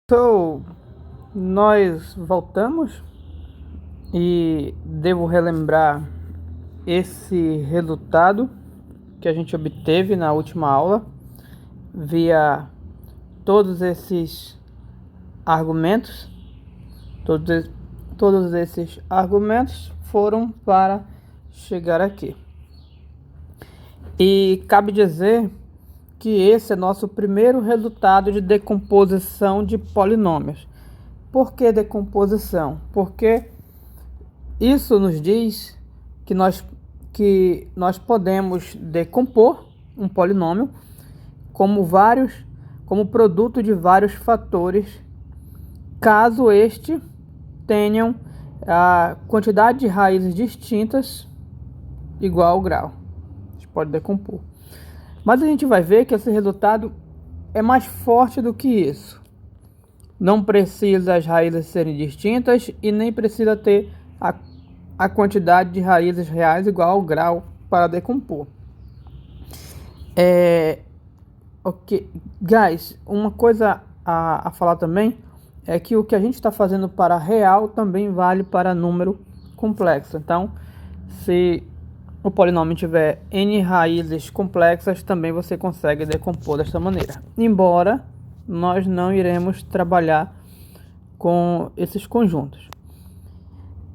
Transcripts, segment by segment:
Então, nós voltamos e devo relembrar esse resultado que a gente obteve na última aula via todos esses argumentos. Todos esses argumentos foram para chegar aqui. E cabe dizer que esse é nosso primeiro resultado de decomposição de polinômios. Por que decomposição? Porque isso nos diz que nós podemos decompor um polinômio como produto de vários fatores, caso este tenham a quantidade de raízes distintas igual ao grau. A gente pode decompor. Mas a gente vai ver que esse resultado é mais forte do que isso. Não precisa as raízes serem distintas e nem precisa ter a quantidade de raízes reais igual ao grau para decompor. Ok, guys, uma coisa a falar também é que o que a gente está fazendo para real também vale para número complexo. Então, se o polinômio tiver n raízes complexas, também você consegue decompor desta maneira. Embora nós não iremos trabalhar com esses conjuntos.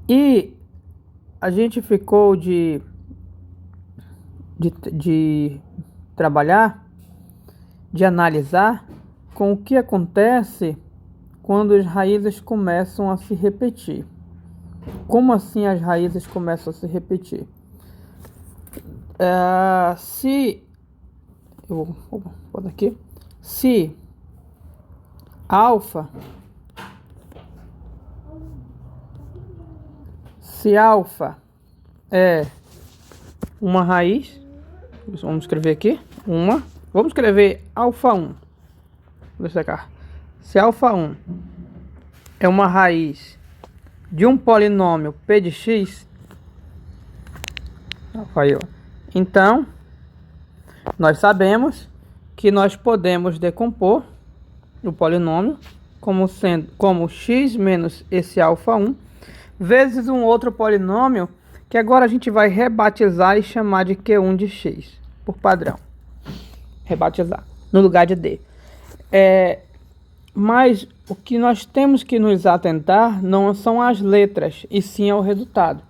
E a gente ficou de trabalhar, de analisar com o que acontece quando as raízes começam a se repetir. Como assim as raízes começam a se repetir? Se alfa é uma raiz, vamos escrever aqui, vamos escrever alfa 1. Vou destacar. Se alfa 1 é uma raiz de um polinômio p de x, então nós sabemos que nós podemos decompor o polinômio como x menos esse alfa 1 vezes um outro polinômio que agora a gente vai rebatizar e chamar de Q1 de x, por padrão. Rebatizar, no lugar de D. Mas o que nós temos que nos atentar não são as letras, e sim ao resultado.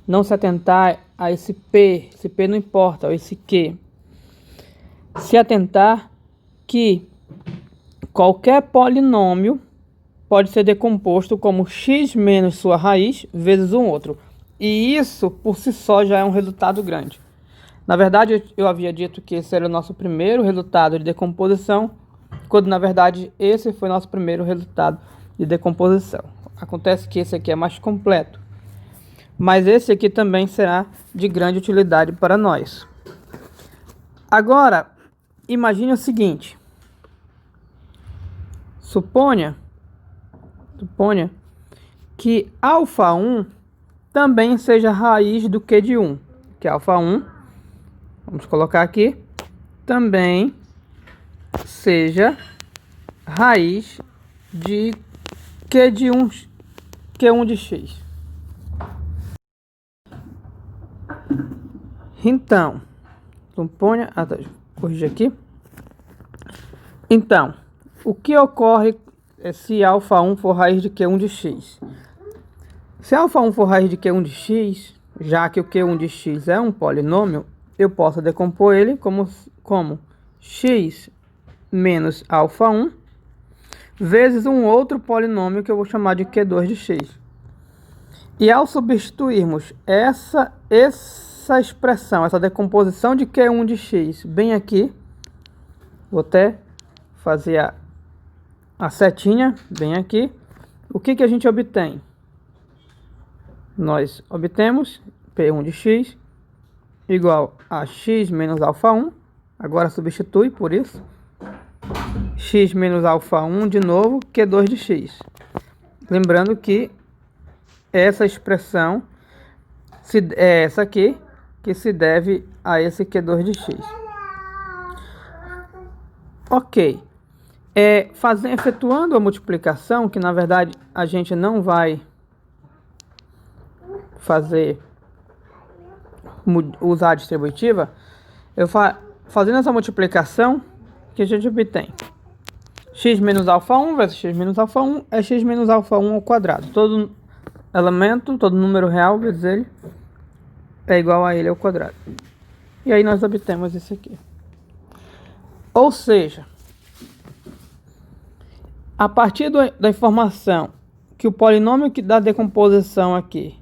Não se atentar a esse P não importa, ou esse Q. Se atentar que qualquer polinômio pode ser decomposto como x menos sua raiz vezes um outro. E isso, por si só, já é um resultado grande. Na verdade, eu havia dito que esse era o nosso primeiro resultado de decomposição, quando, na verdade, esse foi o nosso primeiro resultado de decomposição. Acontece que esse aqui é mais completo. Mas esse aqui também será de grande utilidade para nós. Agora, imagine o seguinte. Suponha que alfa 1 também seja raiz do Q de 1. Que alfa 1, vamos colocar aqui, também seja raiz de Q1 de x. Então, suponha... corrigir aqui. Então, o que ocorre se alfa 1 for raiz de Q1 de x? Se alfa 1 for raiz de Q1 de x, já que o Q1 de x é um polinômio, eu posso decompor ele como x menos alfa 1 vezes um outro polinômio que eu vou chamar de Q2 de x. E ao substituirmos essa expressão, essa decomposição de Q1 de x bem aqui, vou até fazer a setinha bem aqui, o que a gente obtém? Nós obtemos P1 de x igual a x menos alfa 1, agora substitui por isso, x menos alfa 1 de novo, Q2 de x. Lembrando que essa expressão é essa aqui, que se deve a esse Q2 de x. Ok. Efetuando a multiplicação, que na verdade a gente não vai usar a distributiva, fazendo essa multiplicação, que a gente obtém x menos alfa 1 vezes x menos alfa 1 é x menos alfa 1 ao quadrado. Todo elemento, todo número real vezes ele é igual a ele ao quadrado. E aí nós obtemos isso aqui. Ou seja, a partir da informação que o polinômio da decomposição aqui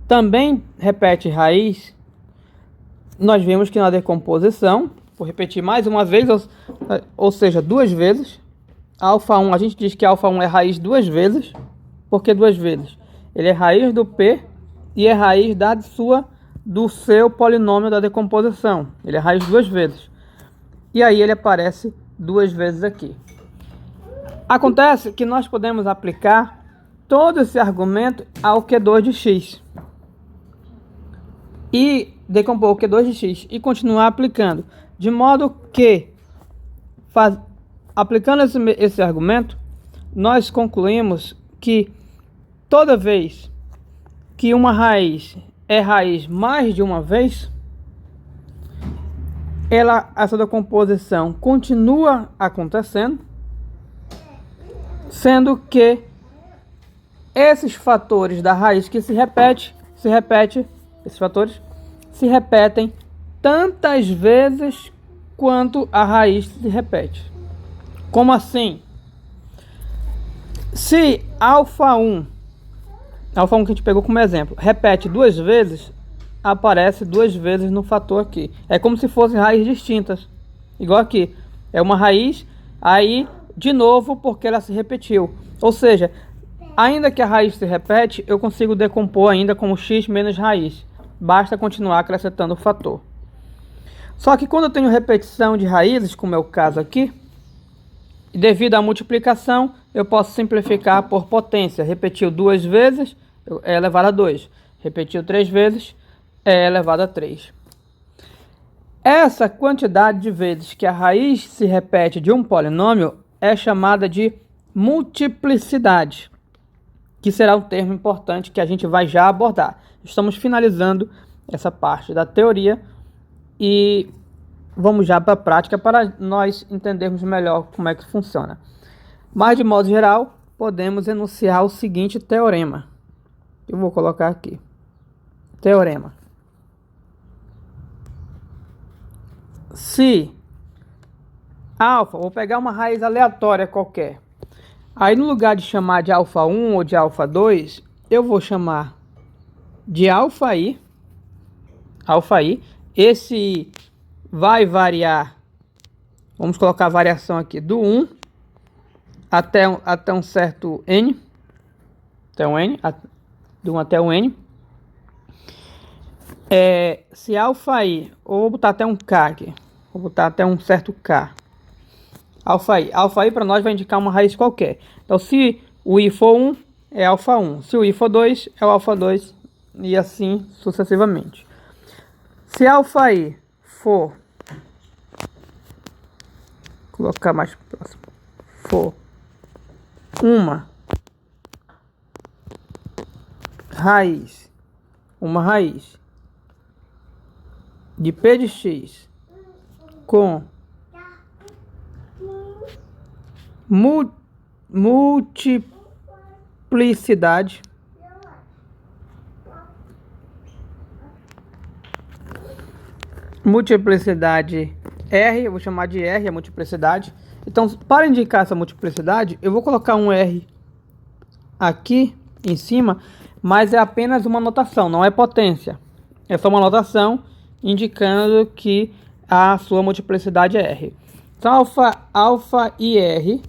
também repete raiz, nós vemos que na decomposição, vou repetir mais uma vez, ou seja, duas vezes, alfa 1, a gente diz que alfa 1 é raiz duas vezes. Por que duas vezes? Ele é raiz do P e é raiz do seu polinômio da decomposição. Ele é raiz duas vezes. E aí ele aparece duas vezes aqui. Acontece que nós podemos aplicar todo esse argumento ao Q2 de x. E decompor o Q2 de x e continuar aplicando. De modo que, aplicando esse argumento, nós concluímos que toda vez que uma raiz é raiz mais de uma vez, essa decomposição continua acontecendo, sendo que esses fatores da raiz que esses fatores se repetem tantas vezes quanto a raiz se repete. Como assim? Se alfa 1 que a gente pegou como exemplo, repete duas vezes, aparece duas vezes no fator aqui. É como se fossem raízes distintas. Igual aqui. É uma raiz, aí de novo porque ela se repetiu. Ou seja, ainda que a raiz se repete, eu consigo decompor ainda como x menos raiz. Basta continuar acrescentando o fator. Só que quando eu tenho repetição de raízes, como é o caso aqui, devido à multiplicação, eu posso simplificar por potência. Repetiu duas vezes, é elevado a 2. Repetiu três vezes, é elevado a 3. Essa quantidade de vezes que a raiz se repete de um polinômio é chamada de multiplicidade, que será um termo importante que a gente vai já abordar. Estamos finalizando essa parte da teoria e vamos já para a prática para nós entendermos melhor como é que funciona. Mas de modo geral, podemos enunciar o seguinte teorema. Eu vou colocar aqui. Teorema. Se alfa, vou pegar uma raiz aleatória qualquer. Aí no lugar de chamar de alfa 1 ou de alfa 2, eu vou chamar de alfa i. Alfa i. Esse vai variar, vamos colocar a variação aqui, do 1 até um certo n. Até um n, do 1 até um n. Se alfa i, ou vou botar até um k aqui, vou botar até um certo k. Alfa i para nós vai indicar uma raiz qualquer. Então se o i for 1, é alfa 1. Se o i for 2, é o alfa 2. E assim sucessivamente. Se alfa i for, colocar mais próximo, for uma raiz de p de x com multiplicidade R, eu vou chamar de R a multiplicidade. Então, para indicar essa multiplicidade, eu vou colocar um R aqui em cima, mas é apenas uma notação, não é potência. É só uma notação indicando que a sua multiplicidade é R. Então, alfa e R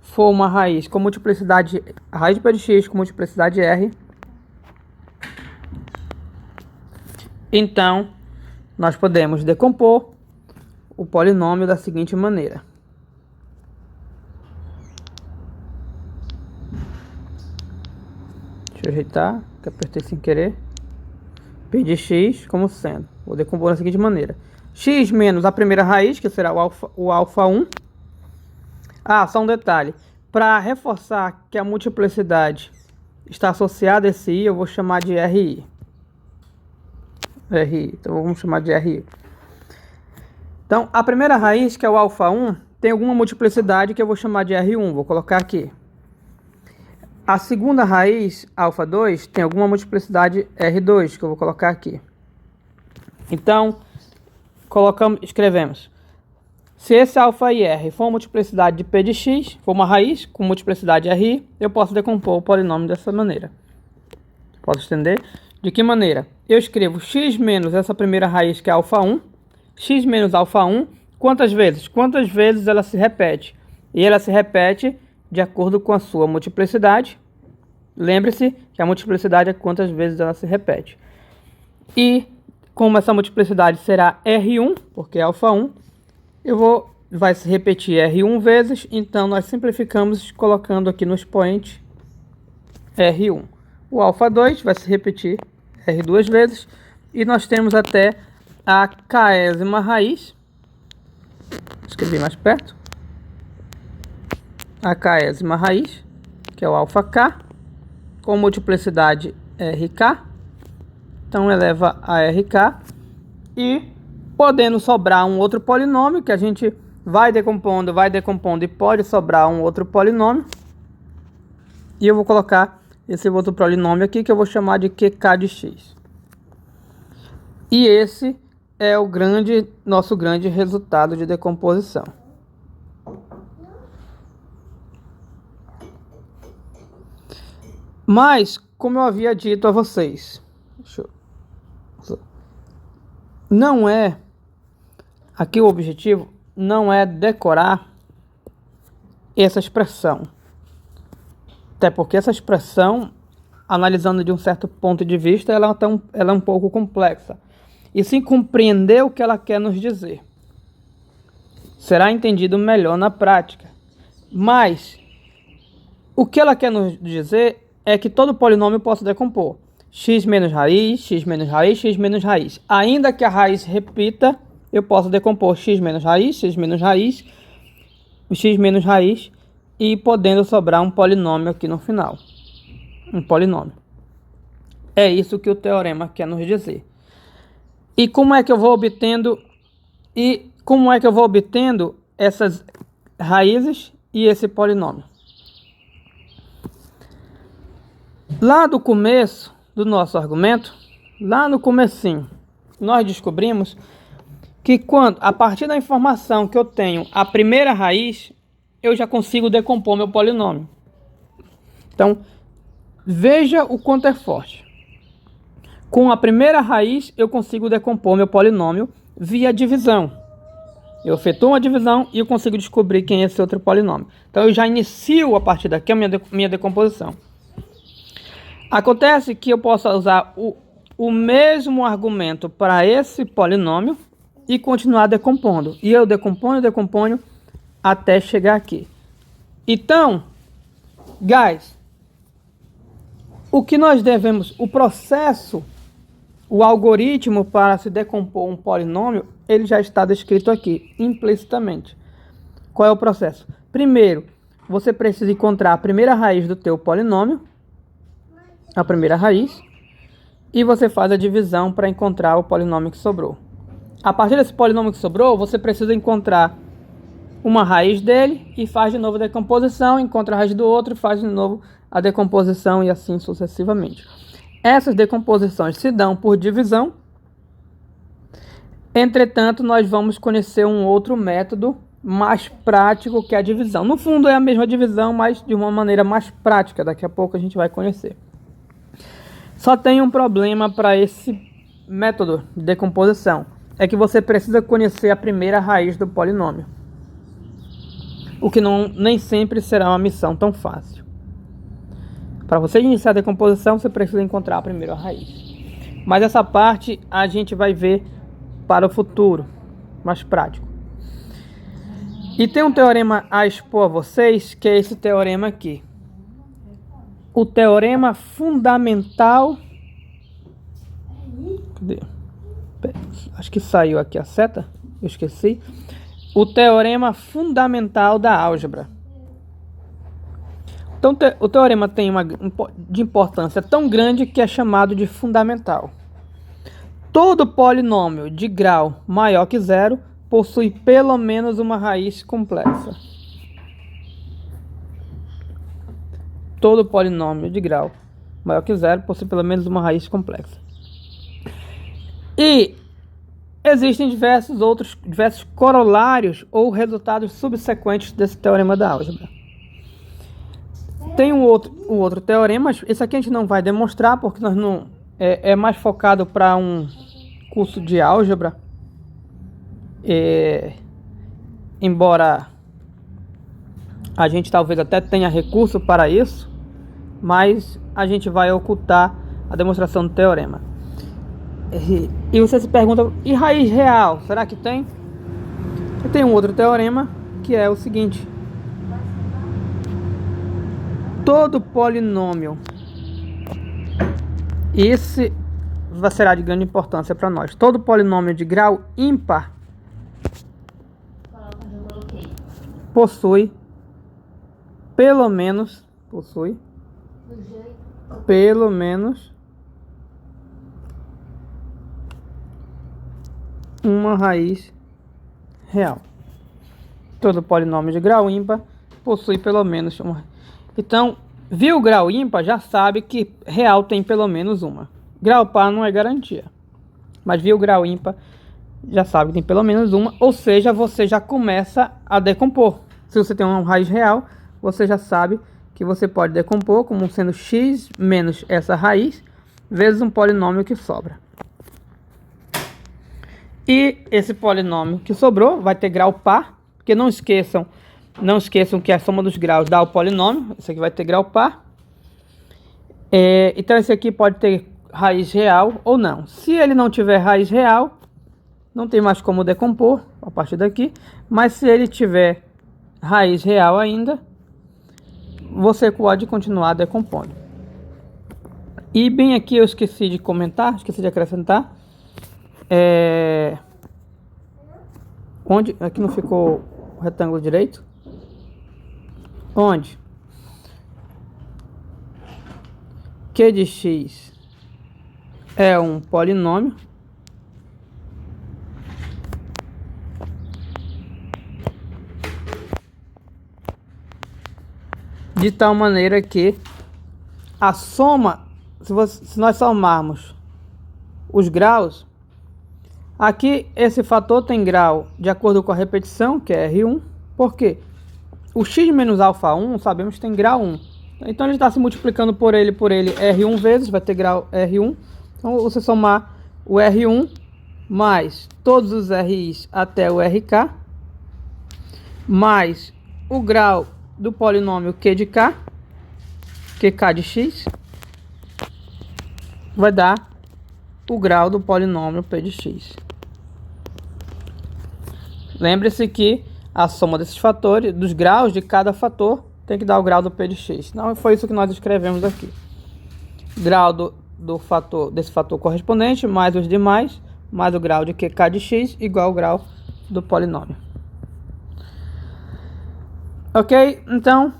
for uma raiz com multiplicidade, a raiz de p de x com multiplicidade R, então nós podemos decompor o polinômio da seguinte maneira. Deixa eu ajeitar, que apertei sem querer. P de x como sendo. Vou decompor da seguinte maneira. X menos a primeira raiz, que será o alfa 1. Ah, só um detalhe. Para reforçar que a multiplicidade está associada a esse i, eu vou chamar de RI. RI, então vamos chamar de RI. Então, a primeira raiz, que é o alfa 1, tem alguma multiplicidade que eu vou chamar de R1, vou colocar aqui. A segunda raiz, alfa 2, tem alguma multiplicidade R2, que eu vou colocar aqui. Então, escrevemos. Se esse alfa e R for uma multiplicidade de P de x, for uma raiz com multiplicidade RI, eu posso decompor o polinômio dessa maneira. Posso estender? De que maneira? Eu escrevo x menos essa primeira raiz, que é alfa 1, x menos alfa 1, quantas vezes? Quantas vezes ela se repete? E ela se repete de acordo com a sua multiplicidade. Lembre-se que a multiplicidade é quantas vezes ela se repete. E como essa multiplicidade será R1, porque é alfa 1, vai se repetir R1 vezes, então nós simplificamos colocando aqui no expoente R1. O alfa 2 vai se repetir R2 vezes, e nós temos até a késima raiz, escrevi mais perto, a késima raiz, que é o alfa k, com multiplicidade RK, então eleva a RK, e podendo sobrar um outro polinômio, que a gente vai decompondo e pode sobrar um outro polinômio, e eu vou colocar esse outro polinômio aqui, que eu vou chamar de QK de x. E esse é o nosso grande resultado de decomposição. Mas, como eu havia dito a vocês, aqui o objetivo não é decorar essa expressão. Até porque essa expressão, analisando de um certo ponto de vista, ela é um pouco complexa. E sim compreender o que ela quer nos dizer. Será entendido melhor na prática. Mas, o que ela quer nos dizer é que todo polinômio possa decompor. X menos raiz, x menos raiz, x menos raiz. Ainda que a raiz repita, eu posso decompor x menos raiz, x menos raiz, x menos raiz, e podendo sobrar um polinômio aqui no final. Um polinômio. É isso que o teorema quer nos dizer. E como é que eu vou obtendo essas raízes e esse polinômio? Lá do começo do nosso argumento, lá no comecinho, nós descobrimos que a partir da informação que eu tenho a primeira raiz, eu já consigo decompor meu polinômio. Então, veja o quanto é forte. Com a primeira raiz, eu consigo decompor meu polinômio via divisão. Eu efetuo uma divisão e eu consigo descobrir quem é esse outro polinômio. Então, eu já inicio a partir daqui a minha decomposição. Acontece que eu posso usar o mesmo argumento para esse polinômio e continuar decompondo. E eu decomponho até chegar aqui. Então, guys, o que nós devemos, o processo, o algoritmo para se decompor um polinômio, ele já está descrito aqui, implicitamente. Qual é o processo? Primeiro, você precisa encontrar a primeira raiz do teu polinômio, a primeira raiz, e você faz a divisão para encontrar o polinômio que sobrou. A partir desse polinômio que sobrou, você precisa encontrar uma raiz dele e faz de novo a decomposição, encontra a raiz do outro e faz de novo a decomposição e assim sucessivamente. Essas decomposições se dão por divisão. Entretanto, nós vamos conhecer um outro método mais prático que é a divisão. No fundo é a mesma divisão, mas de uma maneira mais prática. Daqui a pouco a gente vai conhecer. Só tem um problema para esse método de decomposição. É que você precisa conhecer a primeira raiz do polinômio. O que nem sempre será uma missão tão fácil. Para você iniciar a decomposição, você precisa encontrar a primeira raiz. Mas essa parte a gente vai ver para o futuro, mais prático. E tem um teorema a expor a vocês, que é esse teorema aqui. O teorema fundamental... Cadê? Acho que saiu aqui a seta, eu esqueci. o teorema fundamental da álgebra. Então, o teorema tem uma de importância tão grande que é chamado de fundamental. Todo polinômio de grau maior que zero possui pelo menos uma raiz complexa. Todo polinômio de grau maior que zero possui pelo menos uma raiz complexa. E existem diversos corolários ou resultados subsequentes desse teorema da álgebra. Tem um outro teorema, esse aqui a gente não vai demonstrar porque nós não é mais focado para um curso de álgebra. Embora a gente talvez até tenha recurso para isso, mas a gente vai ocultar a demonstração do teorema. E você se pergunta, e raiz real? Será que tem? E tem um outro teorema que é o seguinte: todo polinômio, esse será de grande importância para nós, todo polinômio de grau ímpar possui pelo menos uma raiz real. Todo polinômio de grau ímpar possui pelo menos uma. Então, viu o grau ímpar, já sabe que real tem pelo menos uma. Grau par não é garantia, mas viu o grau ímpar, já sabe que tem pelo menos uma, ou seja, você já começa a decompor. Se você tem uma raiz real, você já sabe que você pode decompor como sendo x menos essa raiz vezes um polinômio que sobra. E esse polinômio que sobrou vai ter grau par, porque não esqueçam que a soma dos graus dá o polinômio. Esse aqui vai ter grau par. Então esse aqui pode ter raiz real ou não. Se ele não tiver raiz real, não tem mais como decompor a partir daqui. Mas se ele tiver raiz real ainda, você pode continuar decompondo. E bem aqui eu esqueci de comentar, esqueci de acrescentar. Onde aqui não ficou o retângulo direito? Onde Q de x é um polinômio, de tal maneira que a soma, se nós somarmos os graus, aqui esse fator tem grau de acordo com a repetição, que é R1, porque o x menos alfa 1, sabemos que tem grau 1. Então ele está se multiplicando por ele R1 vezes, vai ter grau R1. Então você somar o R1 mais todos os Ris até o RK, mais o grau do polinômio Q de K, QK de x, vai dar o grau do polinômio P de x. Lembre-se que a soma desses fatores, dos graus de cada fator, tem que dar o grau do P de x. Não foi isso que nós escrevemos aqui. Grau desse fator correspondente, mais os demais, mais o grau de QK de x, igual ao grau do polinômio. Ok? Então,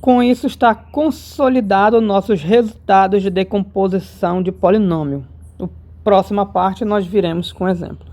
com isso está consolidado nossos resultados de decomposição de polinômio. Na próxima parte nós viremos com exemplo.